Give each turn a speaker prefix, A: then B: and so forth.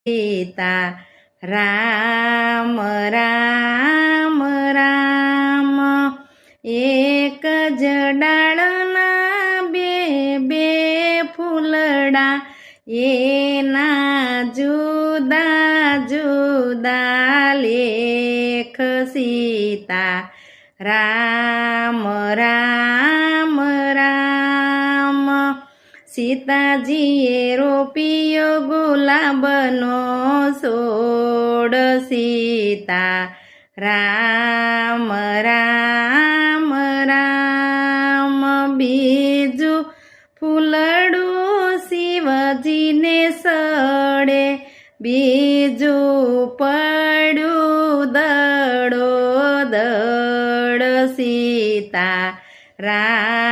A: સીતા રામ રામ રામ એક જ ડાળના બે બે ફૂલડા એના જુદા જુદા લેખ સીતા રામ રામ રામ સીતાજીએ રોપ્યો ગુલાબનો છોડ સીતા રામ રામ રામ બીજું ફૂલડું શિવજીને સડે બીજું પડ્યું દડો દડ સીતા રામ